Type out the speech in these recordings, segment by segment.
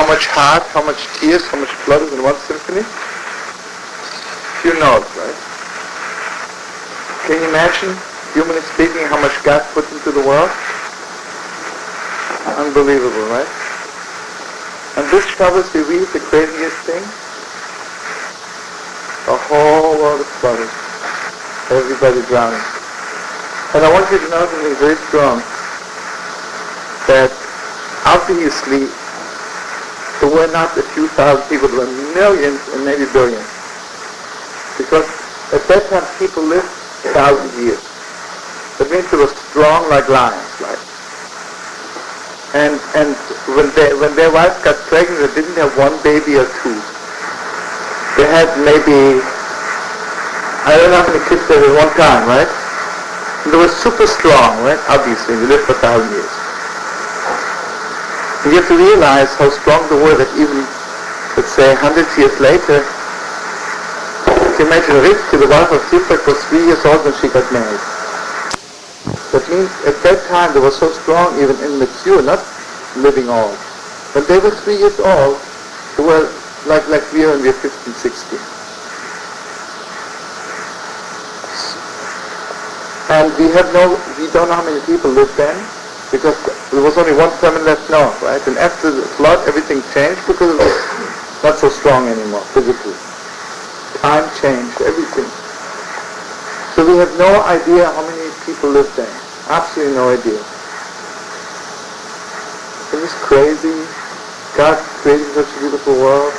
how much heart, how much tears, how much blood is in one symphony? Few notes, right? Can you imagine, humanly speaking, how much God put into the world? Unbelievable, right? And this Shabbos we read the craziest thing. The whole world is flooded. Everybody drowning. And I want you to know something very strong. That obviously there were not a few thousand people, there were millions and maybe billions. Because at that time people lived 1,000 years. That means they were strong like lions, right? And when their wives got pregnant, they didn't have one baby or two. They had maybe, I don't know how many kids they had at one time, right? And they were super strong, right? Obviously, they lived for 1,000 years. And you have to realize how strong they were that even, let's say, 100 years later, you can imagine Rivka, the wife of Yitzchak, was 3 years old when she got married. That means at that time they were so strong, even in mature, not living old. When they were 3 years old, they were like we are when we're 15, 16. And we don't know how many people lived then, because there was only one family left north, right? And after the flood, everything changed because it was not so strong anymore, physically. Time changed, everything. So we have no idea how many people lived there. Absolutely no idea. It was crazy. God created such a beautiful world.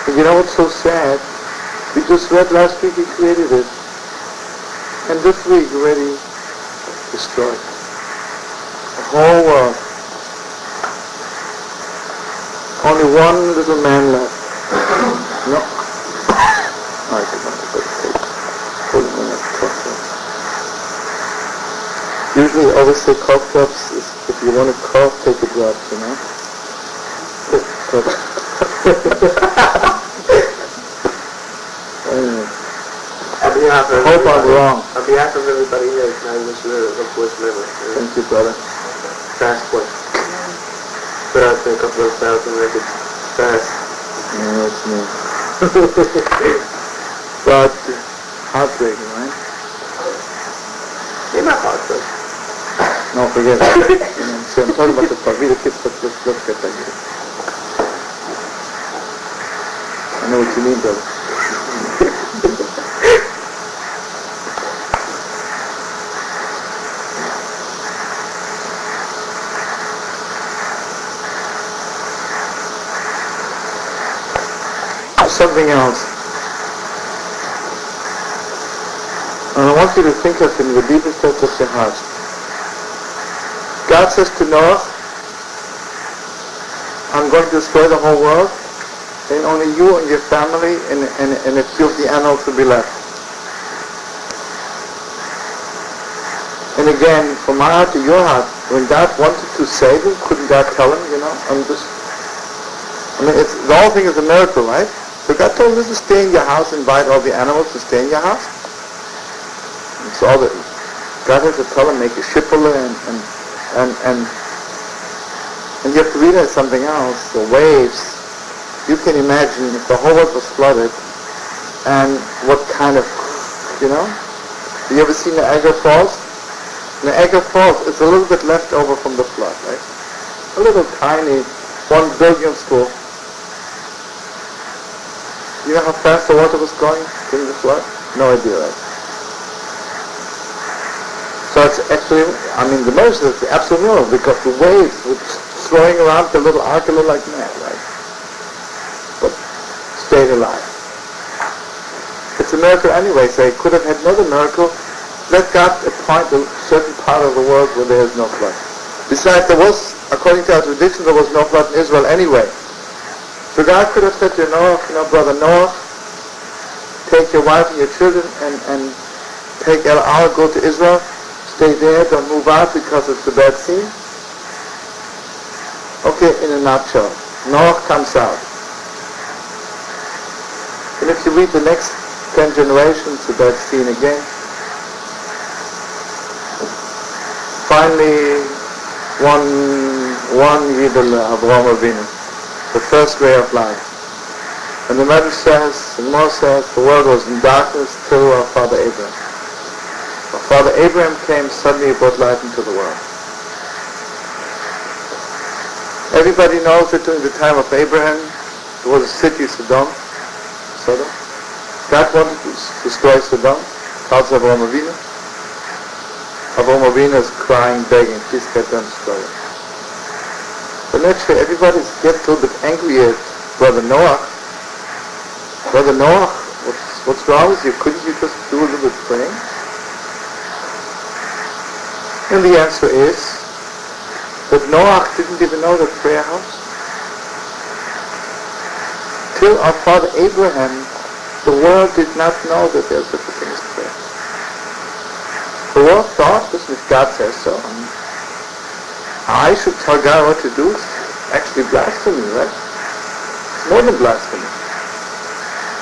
And you know what's so sad? We just read last week He created it. And this week already destroyed. The whole world. Only one little man left. No. I could not have Usually I always say cough drops is, if you want to cough, take a drop, you know? Anyway. I hope I'm wrong. On behalf of everybody here, I wish you a good memory. Thank you, brother. Fast one. Put out a couple of thousand records. Fast. Yeah, that's me. But heartbreaking, right? You're not heartbreaking. No, forget it. See, I'm talking about the part. Read the kids, let's get that here. I know what you mean, brother. Something else. And I want you to think of it in the deepest depths of your heart. God says to Noah, I'm going to destroy the whole world, and only you and your family and a few of the animals will be left. And again, from my heart to your heart, when God wanted to save him, couldn't God tell him, the whole thing is a miracle, right? So God told him to stay in your house, invite all the animals to stay in your house. It's all that God has to tell him, make a shipula and you have to realize something else. The waves, you can imagine if the whole world was flooded, and what kind of, you ever seen Niagara Falls? Niagara Falls is a little bit left over from the flood, right? A little tiny, 1 billionth full. You know how fast the water was going during the flood? No idea, right? So it's actually, the most is the absolute miracle, because the waves were throwing around the little ark a little like mad, right? But stayed alive. It's a miracle anyway, so he could have had another miracle. Let God appoint a certain part of the world where there is no flood. Besides, there was, according to our tradition, there was no flood in Israel anyway. So God could have said to Noah, brother Noah, take your wife and your children and take El Al, go to Israel, stay there, don't move out because it's a bad scene. Okay, in a nutshell, Noah comes out. And if you read the next 10 generations, the bad scene again. Finally, one Yidel Avraham Avinu, the first ray of life. And the Medrash says, the Gemara says, the world was in darkness till our father Abraham. Our father Abraham came, suddenly he brought light into the world. Everybody knows that during the time of Abraham, there was a city, Sodom. God wanted to destroy Sodom. Calls Avraham Avinu. Avraham Avinu is crying, begging, please get them destroyed. But naturally, everybody gets a little bit angry at Brother Noach. Brother Noach, what's wrong with you? Couldn't you just do a little bit praying? And the answer is that Noach didn't even know that prayer helps. Till our father Abraham, the world did not know that there's such a thing as prayer. The world thought, listen, if God says so, I should tell God what to do. It's actually blasphemy, right? It's more than blasphemy.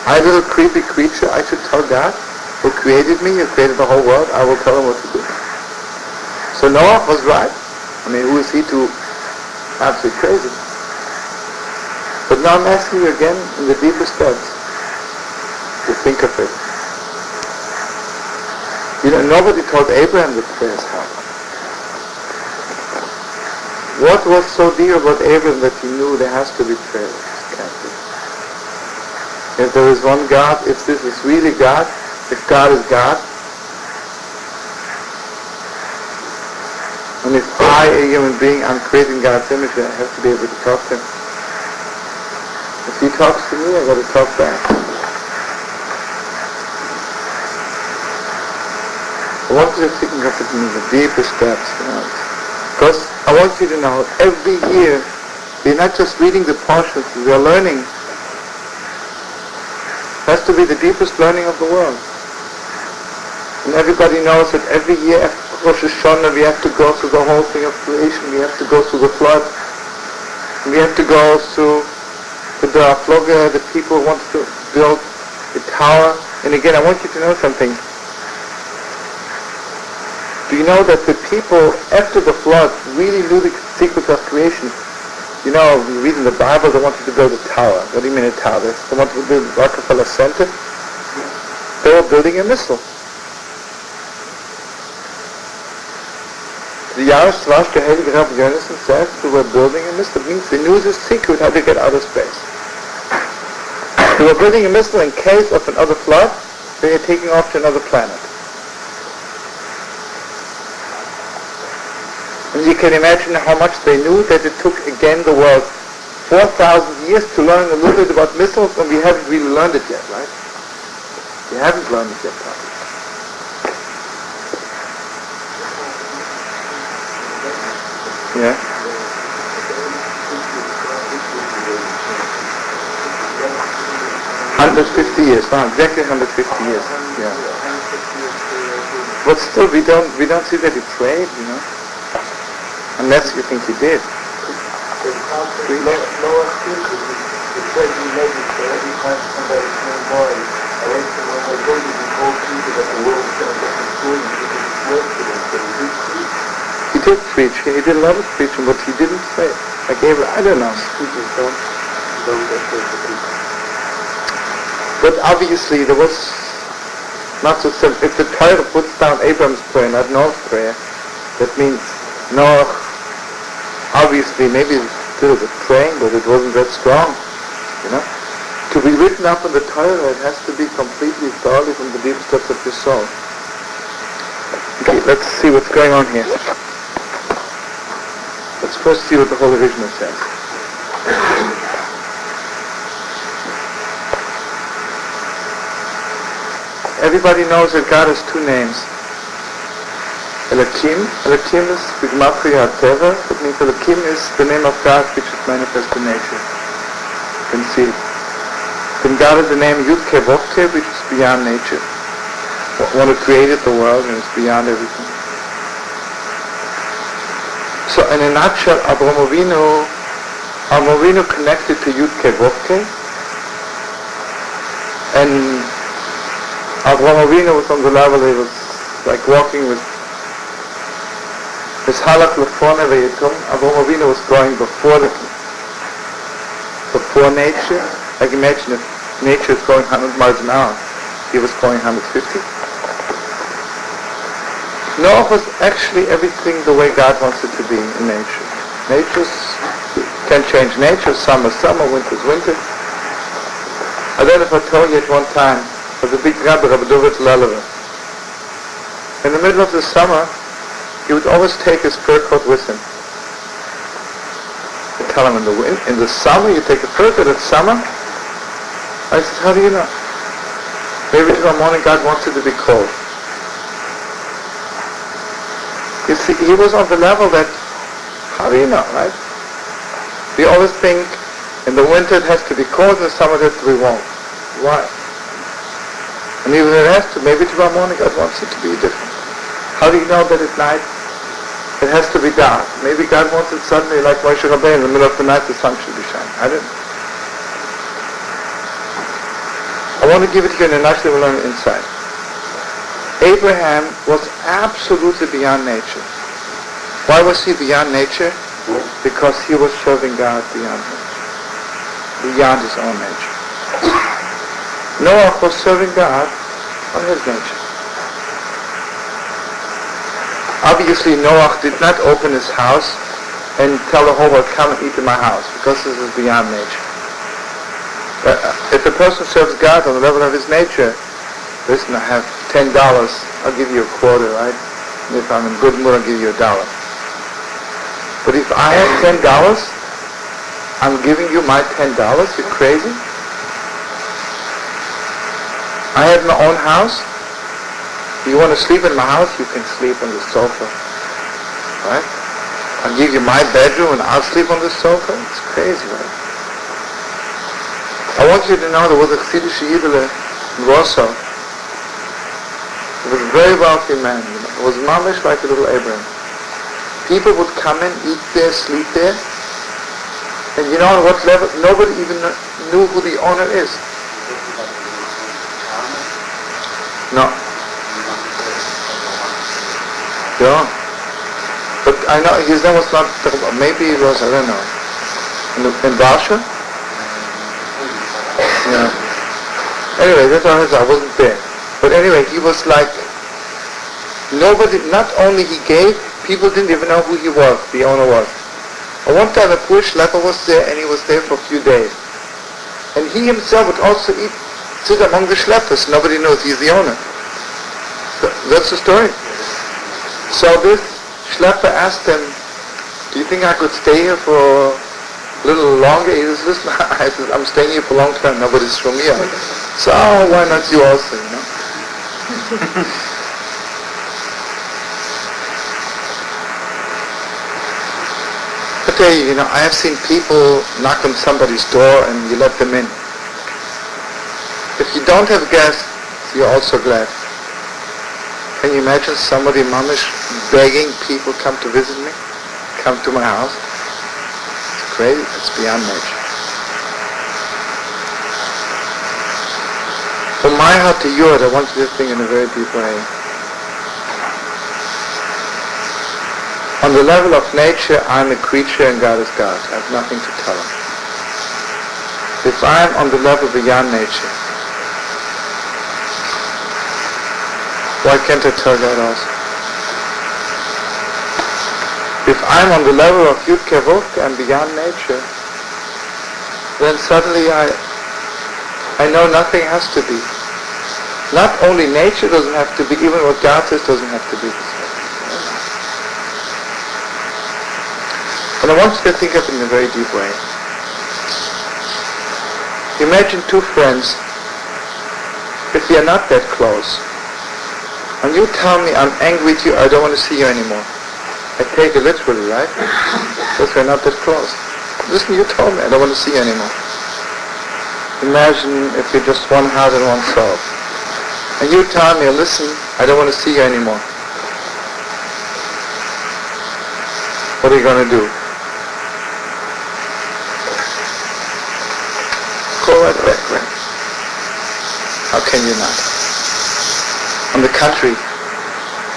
I, little creepy creature, I should tell God, who created me, who created the whole world, I will tell him what to do. So Noah was right. I mean, who is he to absolutely crazy? But now I'm asking you again, in the deepest depths, to think of it. You know, nobody told Abraham that prayers help. What was so dear about Abraham that he knew there has to be prayer? If there is one God, if this is really God, if God is God, and if I, a human being, I'm creating God's image, I have to be able to talk to him. If he talks to me, I've got to talk back. I want you to think of it in the deepest depths, because I want you to know, every year, we're not just reading the portions, we are learning. It has to be the deepest learning of the world. And everybody knows that every year after Rosh Hashanah we have to go through the whole thing of creation, we have to go through the flood, we have to go through the Afloga, the people want to build the tower. And again, I want you to know something. Do you know that the people after the flood really knew the secrets of creation? You know, you read in the Bible they wanted to build a tower. What do you mean a tower? They wanted to build Rockefeller Center. They were building a missile. The Yaroslav, the Heilige Rabbi Yonason says they were building a missile. It means they knew the secret how to get out of space. They were building a missile in case of another flood. They were taking off to another planet. And you can imagine how much they knew that it took again the world 4,000 years to learn a little bit about missiles, and we haven't really learned it yet, right? We haven't learned it yet, probably. Yeah? $150 years, exactly 150 years. Yeah. But still, we don't see that he prayed, you know. Unless you think he did. Noah teaches, he said he made it for every time somebody came by, I went to one of my buildings and told people that the world is going to get destroyed and he didn't swear to them, but he did preach. He did preach, he did a lot of preaching, but he didn't say. Like Abraham, I don't know. People don't get the people. But obviously there was not so simple. If the Torah puts down Abraham's prayer, not Noah's prayer, that means Noah, obviously, maybe still was praying, but it wasn't that strong, you know. To be written up in the Torah, it has to be completely thoroughly from the deepest depths of your soul. Okay, let's see what's going on here. Let's first see what the Holy Vision says. Everybody knows that God has two names. Elohim is B'Gematria HaTeva. That means Elohim is the name of God which is manifest in nature. You can see it. Then God is the name Yud-Ke Vov-Ke, which is beyond nature. One who created the world and is beyond everything. So in a nutshell, Avraham Avinu connected to Yud-Ke Vov-Ke, and Avraham Avinu was on the level he was like walking with His halach lefone ve'yitum, Avraham Avinu was going before nature. Like imagine if nature is going 100 miles an hour, he was going 150. Noah was actually everything the way God wants it to be in nature. Nature can change nature, summer, winter. I don't know if I told you at one time, there was a big rabbi, Rabbi David Lelever. In the middle of the summer, he would always take his fur coat with him. I tell him in the summer you take a fur coat, it's summer? I said, how do you know? Maybe tomorrow morning God wants it to be cold. You see, he was on the level that, how do you know, right? We always think in the winter it has to be cold, in the summer it has to be warm. Why? And even if it has to, maybe tomorrow morning God wants it to be different. How do you know that at night it has to be dark? Maybe God wants it suddenly like Moshav in the middle of the night the sun should be shining. I don't know. I want to give it to you in a nice little insight. Abraham was absolutely beyond nature. Why was he beyond nature? Because he was serving God beyond nature. Beyond his own nature. Noah was serving God on his nature. Obviously, Noah did not open his house and tell the whole world, come and eat in my house, because this is beyond nature. If a person serves God on the level of his nature, listen, I have $10, I'll give you a quarter, right? And if I'm in good mood, I'll give you $1. But if I have $10, I'm giving you my $10, you're crazy? I have my own house. You want to sleep in my house, you can sleep on the sofa, right? I'll give you my bedroom and I'll sleep on the sofa. It's crazy, right? I want you to know there was a Hasidic Judaism in Warsaw. It was a very wealthy man. It was mamish like a little Abraham. People would come in, eat there, sleep there, and you know on what level? Nobody even knew who the owner is. No. Yeah. But I know his name was not, maybe it was, I don't know. In Russia? Yeah. Anyway, that's how I wasn't there. But anyway, he was like, nobody, not only he gave, people didn't even know who he was, the owner was. At one time a poor schlepper was there and he was there for a few days. And he himself would also sit among the schleppers. Nobody knows he's the owner. So, that's the story. So this schlepper asked him, do you think I could stay here for a little longer? He says, listen, I said, I'm staying here for a long time, nobody's from here. So why not you also, you know? I tell you, you know, I have seen people knock on somebody's door and you let them in. If you don't have guests, you're also glad. Can you imagine somebody, mamish, begging people come to visit me? Come to my house? It's crazy. It's beyond nature. From my heart to yours, I want you to think in a very deep way. On the level of nature, I'm a creature and God is God. I have nothing to tell him. If I'm on the level beyond nature, why can't I tell God also? If I'm on the level of Yud Kevod and beyond nature, then suddenly I know nothing has to be. Not only nature doesn't have to be, even what God says doesn't have to be. And I want you to think of it in a very deep way. Imagine two friends, if we are not that close, and you tell me I'm angry with you, I don't want to see you anymore. I take it literally, right? Because we're not that close. Listen, you told me I don't want to see you anymore. Imagine if you're just one heart and one soul. And you tell me, listen, I don't want to see you anymore. What are you going to do? Go right back, right? How can you not? On the contrary,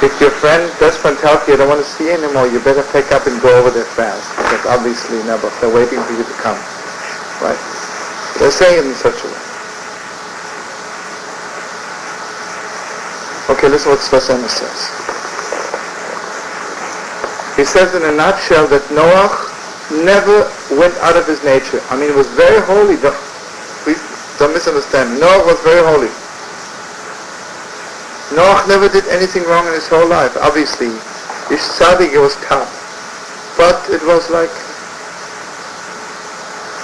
If your friend, best friend tells you, I don't want to see you anymore, you better pick up and go over there fast. Because obviously never, they're waiting for you to come. Right? They're saying it in such a way. Okay, listen what Shlomo says. He says in a nutshell that Noach never went out of his nature. I mean, it was very holy. Please don't misunderstand. Noach was very holy. Noach never did anything wrong in his whole life. Obviously, Ish Tzaddik, it was tough. But it was like,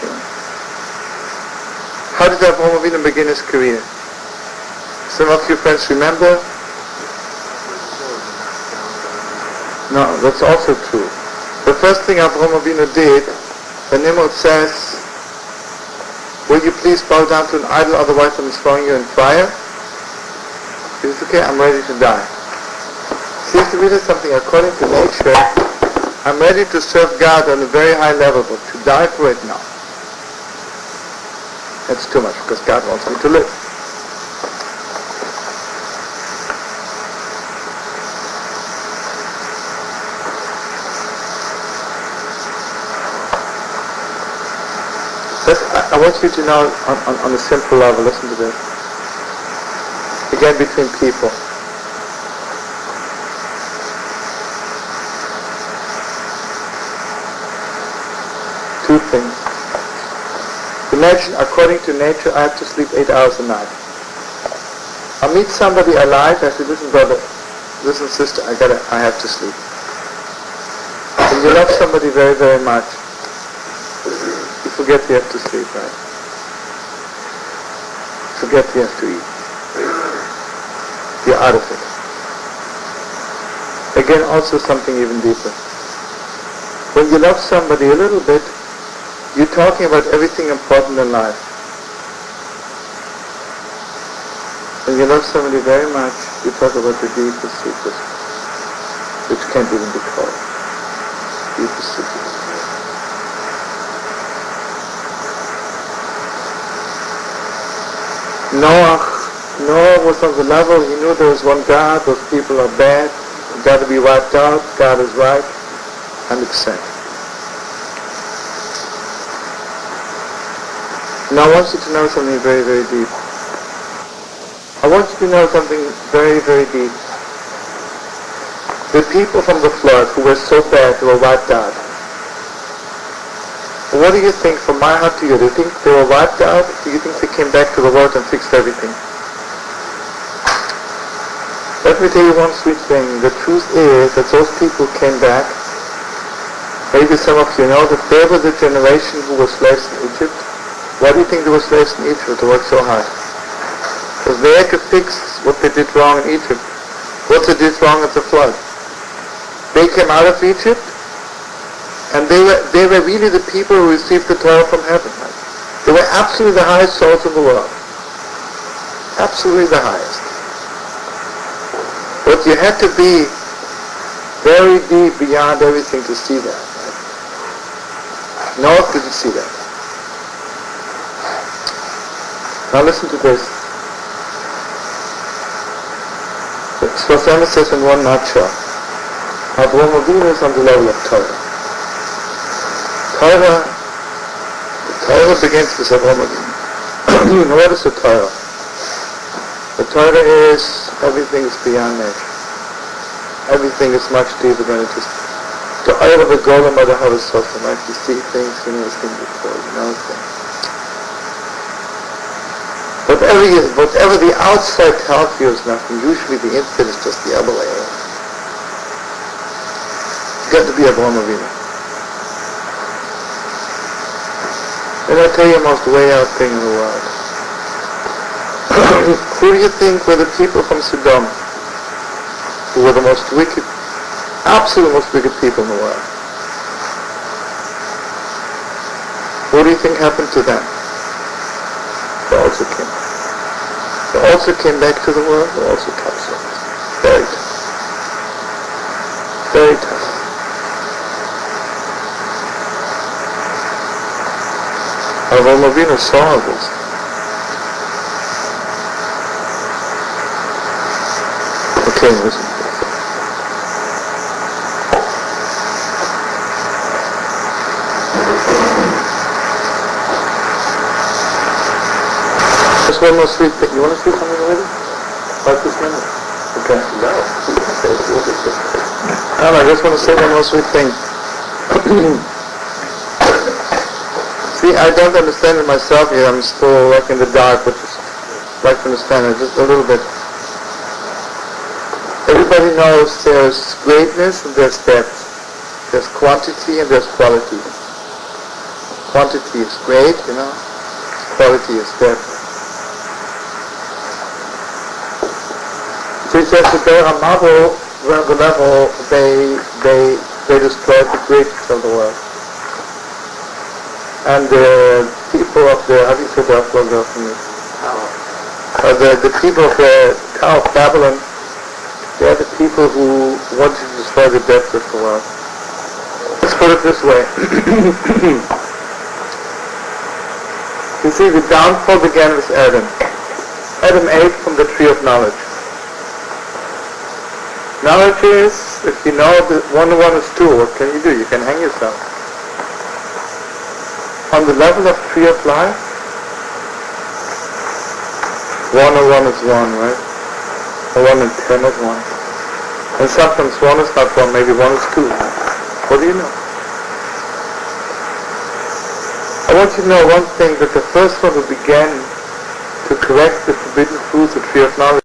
you know. How did Avraham Avinu begin his career? Some of you friends remember? No, that's also true. The first thing Avraham Avinu did, the Nimrod says, will you please bow down to an idol, otherwise I'm throwing you in fire? He says, okay, I'm ready to die. See, to read something according to nature, I'm ready to serve God on a very high level, but to die for it, no. That's too much, because God wants me to live. I want you to know on a simple level, listen to this. Again, between people. Two things. Imagine, according to nature, I have to sleep 8 hours a night. I meet somebody alive, I say, listen brother, listen sister, I have to sleep. When you love somebody very, very much, you forget you have to sleep, right? Forget you have to eat. You're out of it. Again, also something even deeper. When you love somebody a little bit, you're talking about everything important in life. When you love somebody very much, you talk about the deepest secrets, which can't even be called. Deepest secrets. Noah was on the level, he knew there was one God, those people are bad, got to be wiped out, God is right, 100%. Now I want you to know something very, very deep. I want you to know something very, very deep. The people from the flood who were so bad, who were wiped out, what do you think, from my heart to you, do you think they were wiped out? Do you think they came back to the world and fixed everything? Let me tell you one sweet thing. The truth is that those people came back. Maybe some of you know that they were the generation who were slaves in Egypt. Why do you think they were slaves in Egypt? They worked so hard. Because they had to fix what they did wrong in Egypt. What they did wrong at the flood. They came out of Egypt, and they were really the people who received the Torah from heaven. Right? They were absolutely the highest souls in the world. Absolutely the highest. But you had to be very deep beyond everything to see that. Right? Noah didn't see that. Now listen to this. So Shlomo says in one nutshell, Avraham Avinu is on the level of Torah. The Torah begins with Avraham Avinu. What is the Torah? The Torah is everything is beyond nature. Everything is much deeper than it is. The oil of the golem of the Hasidim, right? You see things you never seen before. You know things. Whatever the outside tells you is nothing. Usually the inside is just the other way around. You got to be Avraham Avinu. And I'll tell you the most way out thing in the world. Who do you think were the people from Sodom who were the most wicked, absolute most wicked people in the world? What do you think happened to them? They also came. They also came back to the world. They also cut souls. Very tough. Very tough. Avraham Avinu saw this. Okay, listen to this. one more sweet thing. You want to say something already? About this minute? Okay. No. I just want to say one more sweet thing. See, I don't understand it myself yet. I'm still like in the dark, but just like to understand it just a little bit. Everybody knows there's greatness and there's depth. There's quantity and there's quality. Quantity is great, quality is depth. So he says that they are Mavo, were on the level they destroyed the greatness of the world. And the people of the, how do you say that? The people of the Tower of Babylon, they are the people who wanted to destroy the depth of the world. Let's put it this way. You see, the downfall began with Adam. Adam ate from the tree of knowledge. Knowledge is, if you know that 1 and 1 is 2, what can you do? You can hang yourself. On the level of tree of life, 1 and 1 is 1, right? Or 1 and 10 is 1. And sometimes 1 is not 1, maybe 1 is 2. What do you know? I want you to know one thing, that the first one who began to correct the forbidden fruit, the tree of knowledge,